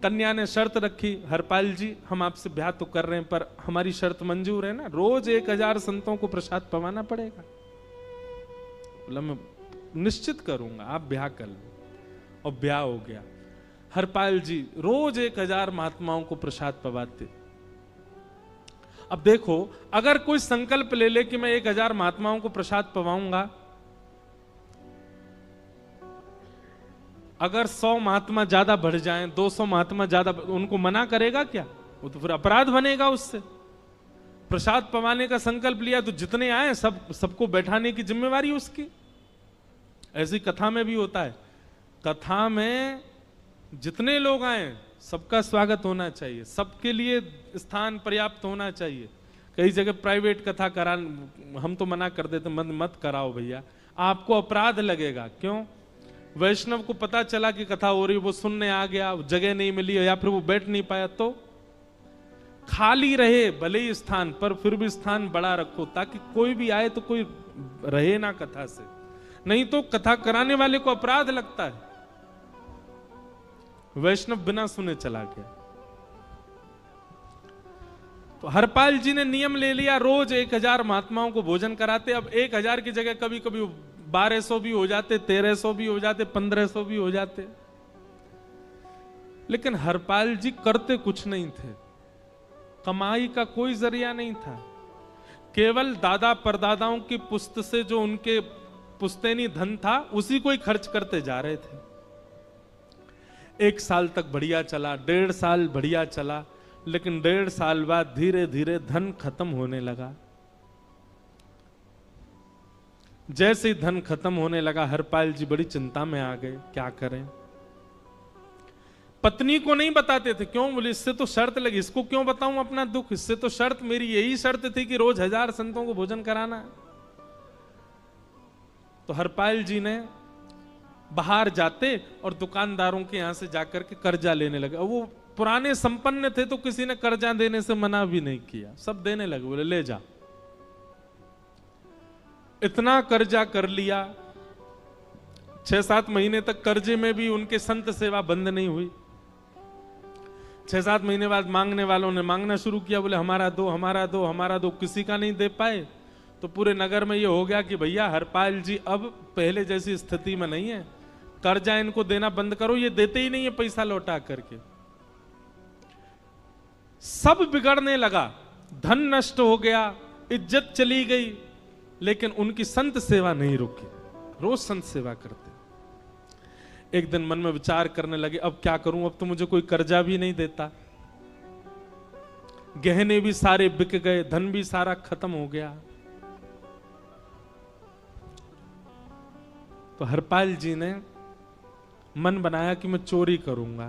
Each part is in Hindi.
कन्या ने शर्त रखी, हरपाल जी हम आपसे ब्याह तो कर रहे हैं पर हमारी शर्त मंजूर है ना, रोज 1000 संतों को प्रसाद पवाना पड़ेगा। बोला मैं निश्चित करूंगा, आप ब्याह कर लो। और ब्याह हो गया। हरपाल जी रोज 1000 महात्माओं को प्रसाद पवाते। अब देखो, अगर कोई संकल्प ले ले कि मैं 1000 महात्माओं को प्रसाद पवाऊंगा, अगर 100 महात्मा ज्यादा बढ़ जाएं, 200 महात्मा ज्यादा, उनको मना करेगा क्या? वो तो फिर अपराध बनेगा उससे। प्रसाद पवाने का संकल्प लिया तो जितने आए सबको बैठाने की जिम्मेवारी उसकी। ऐसी कथा में भी होता है, कथा में जितने लोग आए सबका स्वागत होना चाहिए, सबके लिए स्थान पर्याप्त होना चाहिए। कई जगह प्राइवेट कथा करा, हम तो मना कर देते, मत कराओ भैया, आपको अपराध लगेगा। क्यों? वैष्णव को पता चला कि कथा हो रही, वो सुनने आ गया, जगह नहीं मिली या फिर वो बैठ नहीं पाया, तो खाली रहे भले ही स्थान, पर फिर भी स्थान बड़ा रखो ताकि कोई भी आए तो कोई रहे ना कथा से, नहीं तो कथा कराने वाले को अपराध लगता है। वैष्णव बिना सुने चला गया। तो हरपाल जी ने नियम ले लिया, रोज 1000 महात्माओं को भोजन कराते। अब 1000 की जगह कभी कभी 1200 भी हो जाते, 1300 भी हो जाते, 1500 भी हो जाते। लेकिन हरपाल जी करते कुछ नहीं थे, कमाई का कोई जरिया नहीं था, केवल दादा परदादाओं की पुश्त से जो उनके पुश्तैनी धन था उसी को ही खर्च करते जा रहे थे। 1 साल तक बढ़िया चला, 1.5 साल बढ़िया चला, लेकिन 1.5 साल बाद धीरे धीरे धन खत्म होने लगा। जैसे ही धन खत्म होने लगा, हरपाल जी बड़ी चिंता में आ गए, क्या करें। पत्नी को नहीं बताते थे, क्यों? बोले इससे तो शर्त लगी, इसको क्यों बताऊं अपना दुख, इससे तो शर्त, मेरी यही शर्त थी कि रोज 1000 संतों को भोजन कराना। तो हरपाल जी ने बाहर जाते और दुकानदारों के यहां से जाकर के कर्जा लेने लगे। वो पुराने संपन्न थे तो किसी ने कर्जा देने से मना भी नहीं किया, सब देने लगे, बोले ले जा। इतना कर्जा कर लिया, 6-7 महीने तक कर्जे में भी उनके संत सेवा बंद नहीं हुई। 6-7 महीने बाद मांगने वालों ने मांगना शुरू किया, बोले हमारा दो, हमारा दो, हमारा दो। किसी का नहीं दे पाए तो पूरे नगर में ये हो गया कि भैया हरपाल जी अब पहले जैसी स्थिति में नहीं है, कर्जा इनको देना बंद करो, ये देते ही नहीं है पैसा लौटा करके। सब बिगड़ने लगा, धन नष्ट हो गया, इज्जत चली गई, लेकिन उनकी संत सेवा नहीं रुकी, रोज संत सेवा करते। एक दिन मन में विचार करने लगे, अब क्या करूं, अब तो मुझे कोई कर्जा भी नहीं देता, गहने भी सारे बिक गए, धन भी सारा खत्म हो गया। तो हरपाल जी ने मन बनाया कि मैं चोरी करूंगा,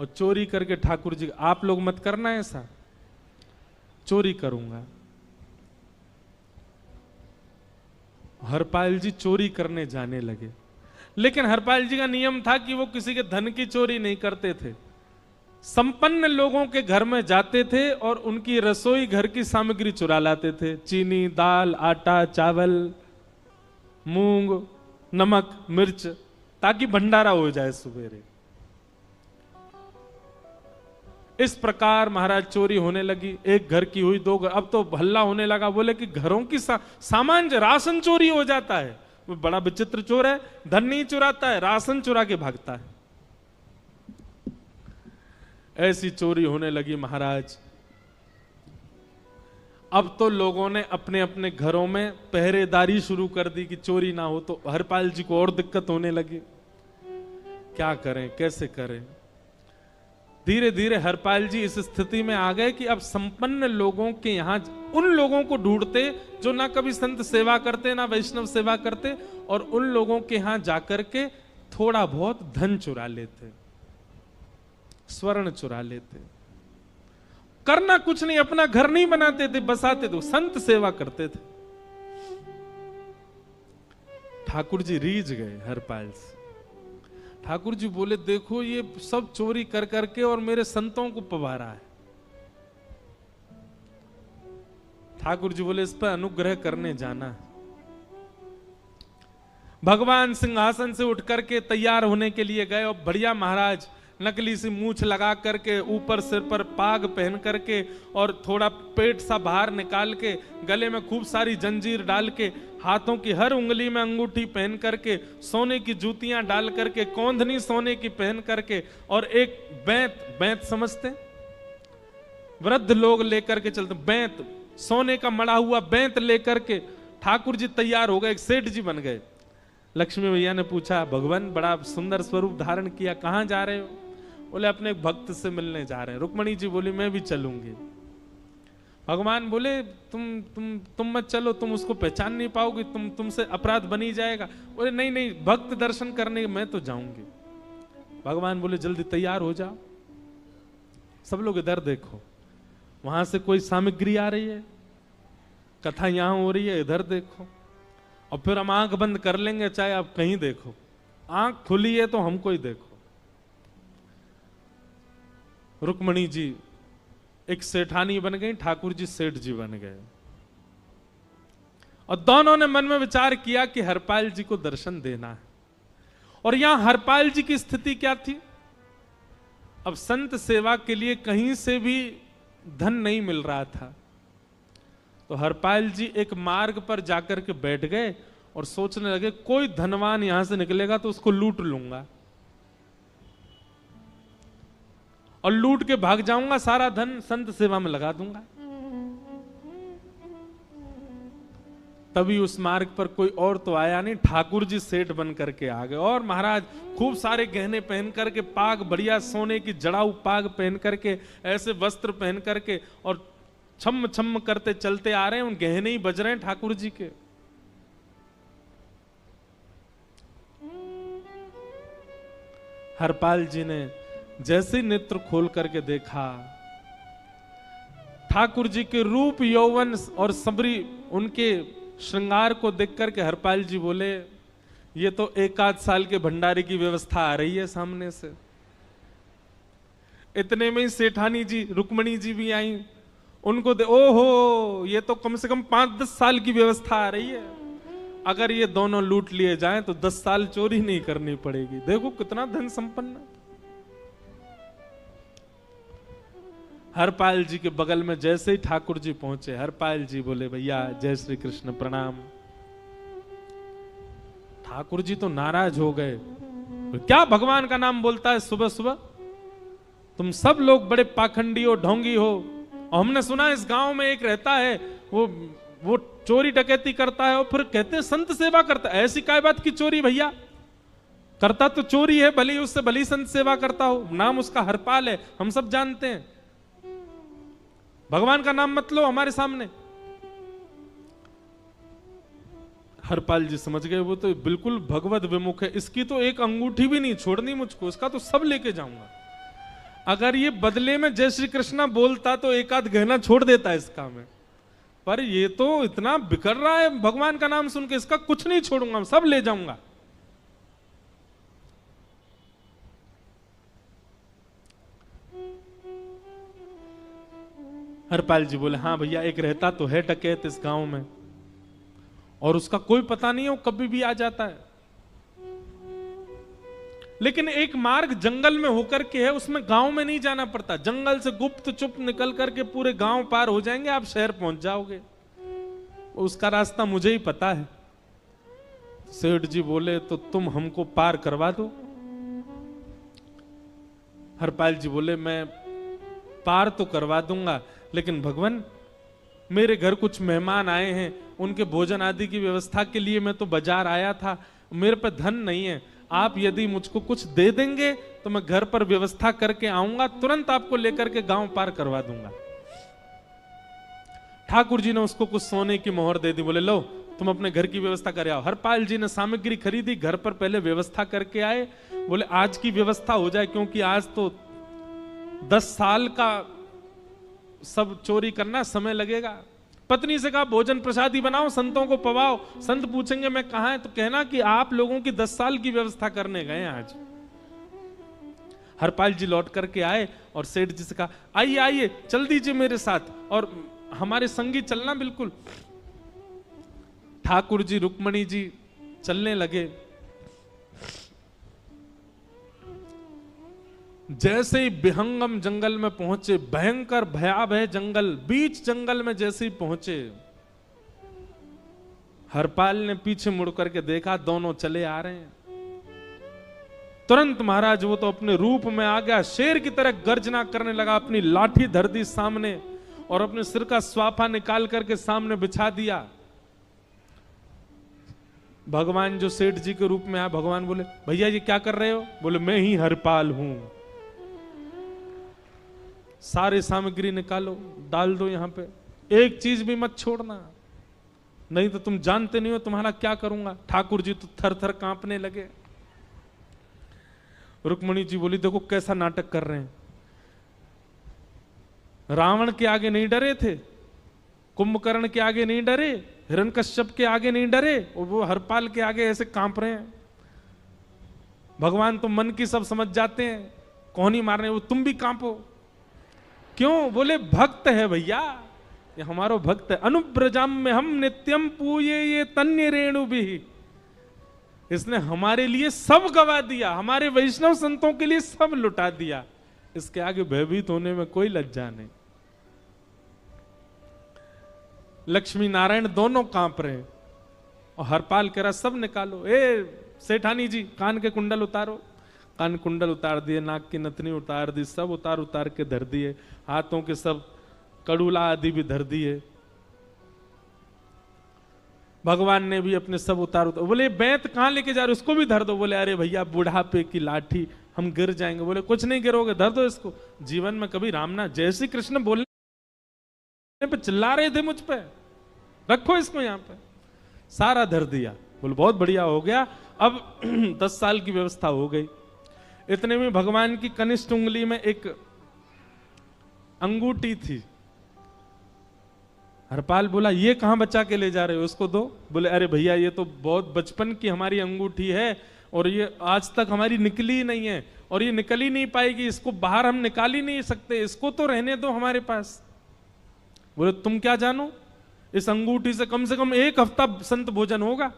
और चोरी करके ठाकुर जी, आप लोग मत करना ऐसा, चोरी करूंगा। हरपाल जी चोरी करने जाने लगे, लेकिन हरपाल जी का नियम था कि वो किसी के धन की चोरी नहीं करते थे। संपन्न लोगों के घर में जाते थे और उनकी रसोई घर की सामग्री चुरा लाते थे, चीनी, दाल, आटा, चावल, मूंग, नमक, मिर्च, ताकि भंडारा हो जाए सवेरे। इस प्रकार महाराज चोरी होने लगी, एक घर की हुई, 2 घर, अब तो हल्ला होने लगा, बोले कि घरों की सामान राशन चोरी हो जाता है। वो बड़ा विचित्र चोर है, धन नहीं चुराता है, राशन चुरा के भागता है। ऐसी चोरी होने लगी महाराज। अब तो लोगों ने अपने अपने घरों में पहरेदारी शुरू कर दी कि चोरी ना हो, तो हरपाल जी को और दिक्कत होने लगी, क्या करें, कैसे करें। धीरे धीरे हरपाल जी इस स्थिति में आ गए कि अब संपन्न लोगों के यहां उन लोगों को ढूंढते जो ना कभी संत सेवा करते ना वैष्णव सेवा करते, और उन लोगों के यहां जाकर के थोड़ा बहुत धन चुरा लेते, स्वर्ण चुरा लेते। करना कुछ नहीं, अपना घर नहीं बनाते थे, बसाते थे, संत सेवा करते थे। ठाकुर जी रीझ गए हरपाल से। ठाकुर जी बोले देखो ये सब चोरी कर करके और मेरे संतों को पवा रहा है। ठाकुर जी बोले इस पर अनुग्रह करने जाना। भगवान सिंहासन से उठ करके तैयार होने के लिए गए और बढ़िया महाराज नकली सी मूछ लगा करके, ऊपर सिर पर पाग पहन करके और थोड़ा पेट सा बाहर निकाल के, गले में खूब सारी जंजीर डाल के, हाथों की हर उंगली में अंगूठी पहन करके, सोने की जूतियां डाल करके, कौंधनी सोने की पहन करके, और एक बैंत समझते हैं? वृद्ध लोग लेकर के चलते, बैंत, सोने का मड़ा हुआ बैंत लेकर के ठाकुर जी तैयार हो गए, एक सेठ जी बन गए। लक्ष्मी मैया ने पूछा, भगवान बड़ा सुंदर स्वरूप धारण किया, कहां जा रहे हो? बोले अपने भक्त से मिलने जा रहे हैं। रुक्मणी जी बोली मैं भी चलूंगी। भगवान बोले तुम मत चलो, तुम उसको पहचान नहीं पाओगी, तुमसे अपराध बनी जाएगा। बोले नहीं नहीं, भक्त दर्शन करने मैं तो जाऊंगी। भगवान बोले जल्दी तैयार हो जाओ। सब लोग इधर देखो, वहां से कोई सामग्री आ रही है, कथा यहां हो रही है, इधर देखो, और फिर हम आंख बंद कर लेंगे चाहे आप कहीं देखो। आंख खुली है तो हमको ही देखो। रुक्मणी जी एक सेठानी बन गई, ठाकुर जी सेठ जी बन गए, और दोनों ने मन में विचार किया कि हरपाल जी को दर्शन देना है। और यहां हरपाल जी की स्थिति क्या थी? अब संत सेवा के लिए कहीं से भी धन नहीं मिल रहा था, तो हरपाल जी एक मार्ग पर जाकर के बैठ गए और सोचने लगे कोई धनवान यहां से निकलेगा तो उसको लूट लूंगा, और लूट के भाग जाऊंगा, सारा धन संत सेवा में लगा दूंगा। तभी उस मार्ग पर कोई और तो आया नहीं, ठाकुर जी सेठ बन करके आ गए। और महाराज खूब सारे गहने पहन करके, पाग बढ़िया सोने की जड़ाऊ पाग पहन करके, ऐसे वस्त्र पहन करके, और छम छम करते चलते आ रहे हैं। उन गहने ही बज रहे हैं ठाकुर जी के। हरपाल जी ने जैसे ही नेत्र खोल करके देखा, ठाकुर जी के रूप यौवन और सबरी उनके श्रृंगार को देख करके हरपाल जी बोले ये तो 1 आध साल के भंडारे की व्यवस्था आ रही है सामने से। इतने में ही सेठानी जी रुक्मणी जी भी आई, उनको ओहो ये तो कम से कम 5-10 साल की व्यवस्था आ रही है। अगर ये दोनों लूट लिए जाएं तो 10 साल चोरी नहीं करनी पड़ेगी। देखो कितना धन संपन्न। हरपाल जी के बगल में जैसे ही ठाकुर जी पहुंचे, हरपाल जी बोले भैया जय श्री कृष्ण प्रणाम। ठाकुर जी तो नाराज हो गए, क्या भगवान का नाम बोलता है सुबह सुबह? तुम सब लोग बड़े पाखंडी हो, ढोंगी हो, और हमने सुना इस गांव में एक रहता है वो चोरी डकैती करता है और फिर कहते हैं संत सेवा करता है। ऐसी काय बात की चोरी भैया? करता तो चोरी है, भली उससे भली संत सेवा करता हो। नाम उसका हरपाल है, हम सब जानते हैं। भगवान का नाम मत लो हमारे सामने। हरपाल जी समझ गए वो तो बिल्कुल भगवत विमुख है, इसकी तो एक अंगूठी भी नहीं छोड़नी मुझको, इसका तो सब लेके जाऊंगा। अगर ये बदले में जय श्री कृष्णा बोलता तो एक आध गहना छोड़ देता इसका में, पर ये तो इतना बिखर रहा है भगवान का नाम सुन के, इसका कुछ नहीं छोड़ूंगा, सब ले जाऊंगा। हरपाल जी बोले हाँ भैया एक रहता तो है डकैत इस गांव में, और उसका कोई पता नहीं है, वो कभी भी आ जाता है। लेकिन एक मार्ग जंगल में होकर के है, उसमें गांव में नहीं जाना पड़ता, जंगल से गुप्त चुप निकल करके पूरे गांव पार हो जाएंगे, आप शहर पहुंच जाओगे। उसका रास्ता मुझे ही पता है। सेठ जी बोले तो तुम हमको पार करवा दो। हरपाल जी बोले मैं पार तो करवा दूंगा, लेकिन भगवान मेरे घर कुछ मेहमान आए हैं, उनके भोजन आदि की व्यवस्था के लिए मैं तो बाजार आया था, मेरे पे धन नहीं है। आप यदि मुझको कुछ दे देंगे तो मैं घर पर व्यवस्था करके आऊंगा, तुरंत आपको लेकर के गांव पार करवा दूंगा। ठाकुर जी ने उसको कुछ सोने की मोहर दे दी, बोले लो तुम अपने घर की व्यवस्था कर आओ। हरपाल जी ने सामग्री खरीदी, घर पर पहले व्यवस्था करके आए। बोले आज की व्यवस्था हो जाए, क्योंकि आज तो 10 साल का सब चोरी करना समय लगेगा। पत्नी से कहा भोजन प्रसादी बनाओ, संतों को पवाओ, संत पूछेंगे मैं कहां है तो कहना कि आप लोगों की 10 साल की व्यवस्था करने गए आज। हरपाल जी लौट करके आए और सेठ जी से कहा आइए आइए चल दीजिए मेरे साथ और हमारे संगी चलना बिल्कुल। ठाकुर जी रुक्मणी जी चलने लगे। जैसे ही विहंगम जंगल में पहुंचे, भयंकर भयावह जंगल, बीच जंगल में जैसे ही पहुंचे, हरपाल ने पीछे मुड़ करके देखा, दोनों चले आ रहे हैं। तुरंत महाराज वो तो अपने रूप में आ गया, शेर की तरह गर्जना करने लगा, अपनी लाठी धर दी सामने और अपने सिर का स्वाफा निकाल करके सामने बिछा दिया। भगवान जो सेठ जी के रूप में आया, भगवान बोले, भैया ये क्या कर रहे हो? बोले, मैं ही हरपाल हूं। सारे सामग्री निकालो, डाल दो यहां पे, एक चीज भी मत छोड़ना, नहीं तो तुम जानते नहीं हो तुम्हारा क्या करूंगा। ठाकुर जी तो थर थर कांपने लगे। रुक्मणी जी बोली, देखो कैसा नाटक कर रहे हैं। रावण के आगे नहीं डरे थे, कुंभकर्ण के आगे नहीं डरे, हिरण्यकश्यप के आगे नहीं डरे, और वो हरपाल के आगे ऐसे कांप रहे हैं। भगवान तो मन की सब समझ जाते हैं, कौन ही मारने, वो तुम भी कांपो क्यों? बोले, भक्त है भैया, ये हमारो भक्त है। अनुब्रजाम में हम नित्यम पूये ये तन्य रेणु भी, इसने हमारे लिए सब गवा दिया, हमारे वैष्णव संतों के लिए सब लुटा दिया, इसके आगे भयभीत होने में कोई लज्जा नहीं। लक्ष्मी नारायण दोनों कांप रहे और हरपाल कह रहा, सब निकालो। सेठानी जी, कान के कुंडल उतारो। कान कुंडल उतार दिए, नाक की नथनी उतार दी, सब उतार के धर दिए, हाथों के सब कड़ूला आदि भी धर दिए। भगवान ने भी अपने सब उतार। बोले, बैंत कहां लेके जा रहे हो? उसको भी धर दो। बोले, अरे भैया बुढ़ापे की लाठी, हम गिर जाएंगे। बोले, कुछ नहीं गिरोगे, धर दो इसको। जीवन में कभी राम ना, जय श्री कृष्ण बोलने पे चिल्ला रहे थे मुझ पे, रखो इसको यहां पे। सारा धर दिया। बोले, बहुत बढ़िया हो गया, अब 10 साल की व्यवस्था हो गई। इतने में भगवान की कनिष्ठ उंगली में एक अंगूठी थी। हरपाल बोला, ये कहां बचा के ले जा रहे हो? उसको दो। बोले, अरे भैया ये तो बहुत बचपन की हमारी अंगूठी है और ये आज तक हमारी निकली ही नहीं है और ये निकल ही नहीं पाएगी, इसको बाहर हम निकाल ही नहीं सकते, इसको तो रहने दो हमारे पास। बोले, तुम क्या जानो, इस अंगूठी से कम 1 हफ्ता संत भोजन होगा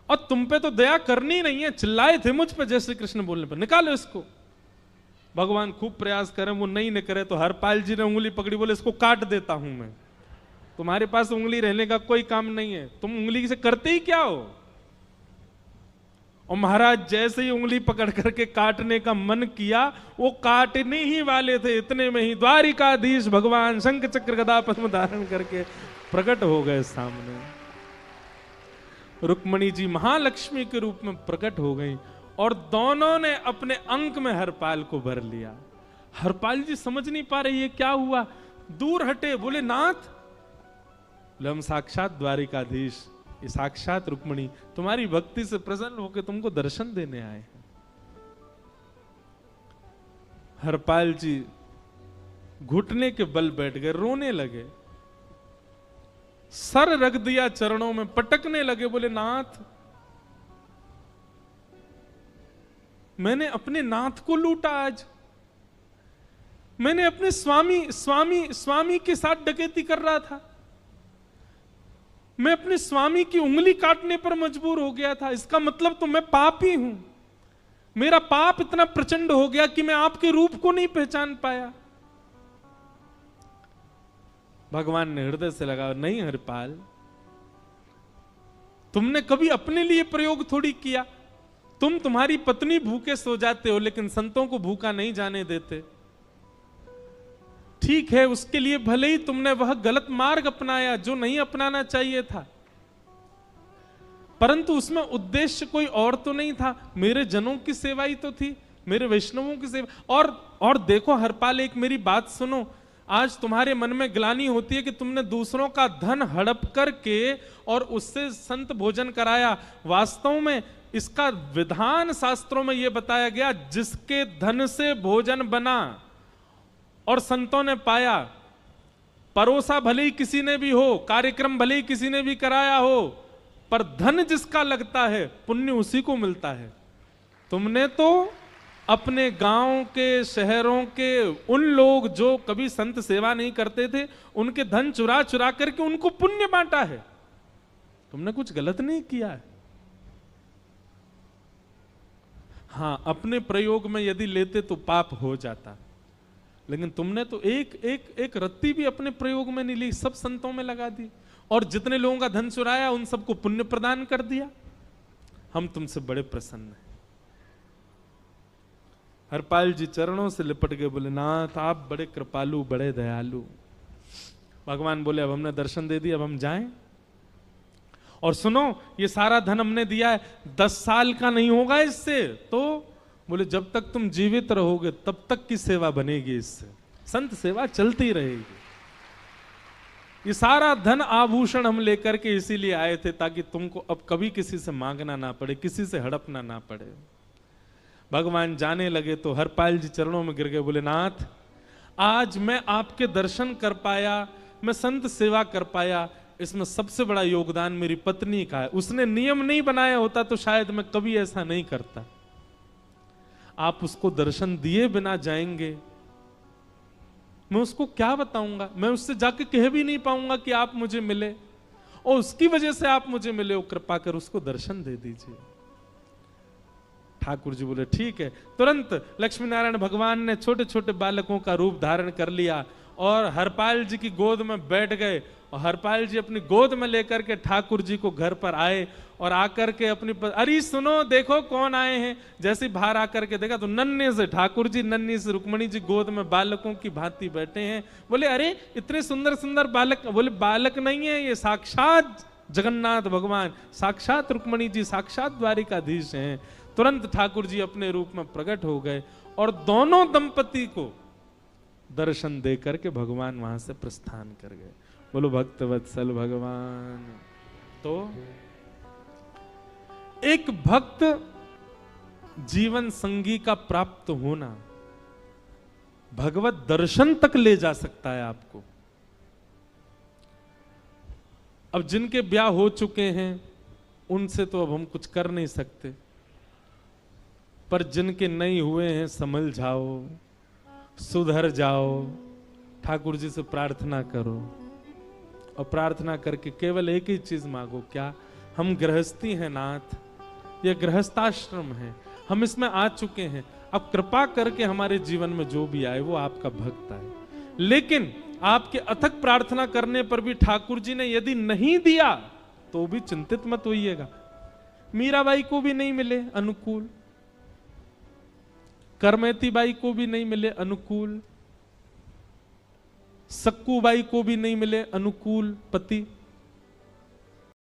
और तुम पे तो दया करनी नहीं है। चिल्लाए थे मुझ पे जय श्री कृष्ण बोलने पर, निकालो इसको। भगवान खूब प्रयास करें, वो नहीं निकले तो हरपाल जी ने उंगली पकड़ी। बोले, इसको काट देता हूं मैं, तुम्हारे पास उंगली रहने का कोई काम नहीं है, तुम उंगली से करते ही क्या हो? और महाराज जैसे ही उंगली पकड़ करके काटने का मन किया, वो काटने ही वाले थे, इतने में ही द्वारिकाधीश भगवान शंख चक्र गदा पद्म धारण करके प्रकट हो गए सामने। रुक्मणी जी महालक्ष्मी के रूप में प्रकट हो गई और दोनों ने अपने अंक में हरपाल को भर लिया। हरपाल जी समझ नहीं पा रहे ये क्या हुआ, दूर हटे। बोले, नाथ, बोले, हम साक्षात द्वारिकाधीश, ये साक्षात रुक्मणी तुम्हारी भक्ति से प्रसन्न होकर तुमको दर्शन देने आए हैं। हरपाल जी घुटने के बल बैठ गए, रोने लगे, सर रख दिया चरणों में, पटकने लगे। बोले, नाथ, मैंने अपने नाथ को लूटा, आज मैंने अपने स्वामी के साथ डकैती कर रहा था, मैं अपने स्वामी की उंगली काटने पर मजबूर हो गया था, इसका मतलब तो मैं पापी हूं। मेरा पाप इतना प्रचंड हो गया कि मैं आपके रूप को नहीं पहचान पाया। भगवान ने हृदय से लगा, नहीं हरपाल, तुमने कभी अपने लिए प्रयोग थोड़ी किया, तुम्हारी पत्नी भूखे सो जाते हो लेकिन संतों को भूखा नहीं जाने देते। ठीक है, उसके लिए भले ही तुमने वह गलत मार्ग अपनाया जो नहीं अपनाना चाहिए था, परंतु उसमें उद्देश्य कोई और तो नहीं था, मेरे जनों की सेवा ही तो थी, मेरे वैष्णवों की सेवा। और देखो हरपाल, एक मेरी बात सुनो, आज तुम्हारे मन में ग्लानि होती है कि तुमने दूसरों का धन हड़प करके और उससे संत भोजन कराया। वास्तव में इसका विधान शास्त्रों में यह बताया गया, जिसके धन से भोजन बना और संतों ने पाया, परोसा भले ही किसी ने भी हो, कार्यक्रम भले ही किसी ने भी कराया हो, पर धन जिसका लगता है पुण्य उसी को मिलता है। तुमने तो अपने गांव के, शहरों के उन लोग जो कभी संत सेवा नहीं करते थे, उनके धन चुरा चुरा करके उनको पुण्य बांटा है। तुमने कुछ गलत नहीं किया है। हाँ, अपने प्रयोग में यदि लेते तो पाप हो जाता, लेकिन तुमने तो एक एक एक रत्ती भी अपने प्रयोग में नहीं ली, सब संतों में लगा दी, और जितने लोगों का धन चुराया उन सबको पुण्य प्रदान कर दिया। हम तुमसे बड़े प्रसन्न हैं। हरपाल जी चरणों से लिपट गए, बोले नाथ आप बड़े कृपालु, बड़े दयालु। भगवान बोले अब हमने दर्शन दे दिया, अब हम जाएं। और सुनो, ये सारा धन हमने दिया है, 10 साल का नहीं होगा इससे। तो बोले जब तक तुम जीवित रहोगे तब तक की सेवा बनेगी, इससे संत सेवा चलती रहेगी। ये सारा धन आभूषण हम लेकर के इसीलिए आए थे ताकि तुमको अब कभी किसी से मांगना ना पड़े, किसी से हड़पना ना पड़े। भगवान जाने लगे तो हरपाल जी चरणों में गिर गए, बोले नाथ आज मैं आपके दर्शन कर पाया, मैं संत सेवा कर पाया, इसमें सबसे बड़ा योगदान मेरी पत्नी का है। उसने नियम नहीं बनाया होता तो शायद मैं कभी ऐसा नहीं करता। आप उसको दर्शन दिए बिना जाएंगे, मैं उसको क्या बताऊंगा? मैं उससे जाके कह भी नहीं पाऊंगा कि आप मुझे मिले, और उसकी वजह से आप मुझे मिले, वो कृपा कर उसको दर्शन दे दीजिए। ठाकुर जी बोले ठीक है। तुरंत लक्ष्मी नारायण भगवान ने छोटे छोटे बालकों का रूप धारण कर लिया और हरपाल जी की गोद में बैठ गए, और हरपाल जी अपनी गोद में लेकर के ठाकुर जी को घर पर आए, और आकर के अपनी अरे सुनो देखो कौन आए हैं। जैसे बाहर आकर के देखा तो नन्हे से ठाकुर जी, नन्ही से रुक्मणी जी गोद में बालकों की भांति बैठे हैं। बोले अरे इतने सुंदर सुंदर बालक। बोले बालक नहीं है, ये साक्षात जगन्नाथ भगवान, साक्षात रुक्मणी जी, साक्षात द्वारिकाधीश हैं। तुरंत ठाकुर जी अपने रूप में प्रकट हो गए और दोनों दंपति को दर्शन दे करके भगवान वहां से प्रस्थान कर गए। बोलो भक्त वत्सल भगवान। तो एक भक्त जीवन संगी का प्राप्त होना भगवत दर्शन तक ले जा सकता है आपको। अब जिनके ब्याह हो चुके हैं उनसे तो अब हम कुछ कर नहीं सकते, पर जिनके नहीं हुए हैं संभल जाओ, सुधर जाओ, ठाकुर जी से प्रार्थना करो, और प्रार्थना करके केवल एक ही चीज मांगो, क्या? हम गृहस्थी हैं नाथ, ये गृहस्थाश्रम है, हम इसमें आ चुके हैं, अब कृपा करके हमारे जीवन में जो भी आए वो आपका भक्त आए। लेकिन आपके अथक प्रार्थना करने पर भी ठाकुर जी ने यदि नहीं दिया तो भी चिंतित मत होइएगा। मीराबाई को भी नहीं मिले अनुकूल, करमेती बाई को भी नहीं मिले अनुकूल, सक्कू बाई को भी नहीं मिले अनुकूल पति,